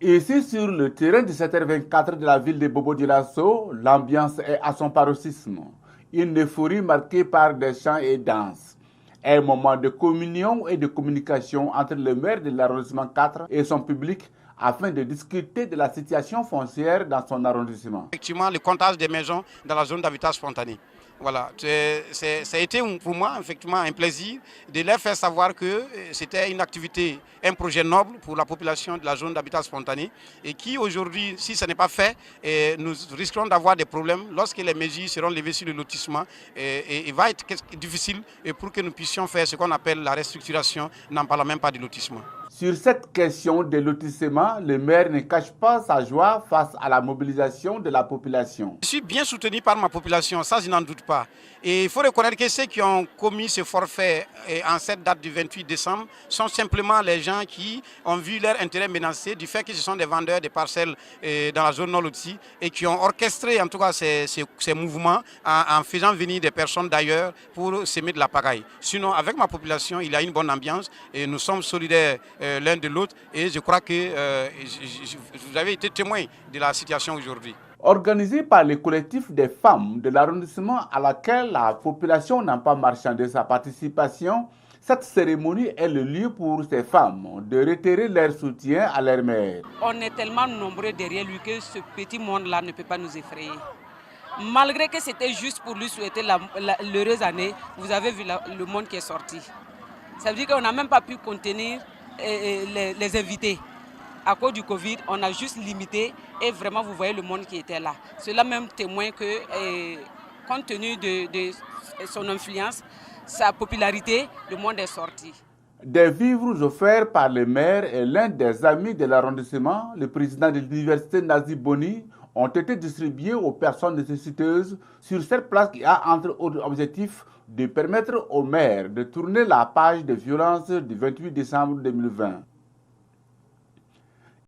Ici, sur le terrain du 7h24 de la ville de Bobo-Dioulasso, l'ambiance est à son paroxysme. Une euphorie marquée par des chants et danses. Un moment de communion et de communication entre le maire de l'arrondissement 4 et son public afin de discuter de la situation foncière dans son arrondissement. Effectivement, le comptage des maisons dans la zone d'habitat spontané. Voilà, ça a été pour moi effectivement un plaisir de leur faire savoir que c'était une activité, un projet noble pour la population de la zone d'habitat spontané et qui aujourd'hui, si ce n'est pas fait, nous risquerons d'avoir des problèmes lorsque les mesures seront levées sur le lotissement et il va être difficile pour que nous puissions faire ce qu'on appelle la restructuration, n'en parlant même pas du lotissement. Sur cette question des lotissements, le maire ne cache pas sa joie face à la mobilisation de la population. Je suis bien soutenu par ma population, ça je n'en doute pas. Et il faut reconnaître que ceux qui ont commis ce forfait en cette date du 28 décembre sont simplement les gens qui ont vu leur intérêt menacé du fait que ce sont des vendeurs de parcelles dans la zone nord-loti et qui ont orchestré en tout cas ces mouvements en faisant venir des personnes d'ailleurs pour semer de la pagaille. Sinon, avec ma population, il y a une bonne ambiance et nous sommes solidaires l'un de l'autre et je crois que vous avez été témoin de la situation aujourd'hui. Organisée par le collectif des femmes de l'arrondissement à laquelle la population n'a pas marchandé sa participation, cette cérémonie est le lieu pour ces femmes de réitérer leur soutien à leur mère. On est tellement nombreux derrière lui que ce petit monde-là ne peut pas nous effrayer. Malgré que c'était juste pour lui souhaiter l'heureuse année, vous avez vu le monde qui est sorti. Ça veut dire qu'on n'a même pas pu contenir les invités. À cause du Covid, on a juste limité et vraiment vous voyez le monde qui était là. Cela même témoigne que compte tenu de son influence, sa popularité, le monde est sorti. Des vivres offerts par le maire et l'un des amis de l'arrondissement, le président de l'université Nazi Boni, ont été distribués aux personnes nécessiteuses sur cette place qui a entre autres objectifs de permettre au maire de tourner la page de violence du 28 décembre 2020.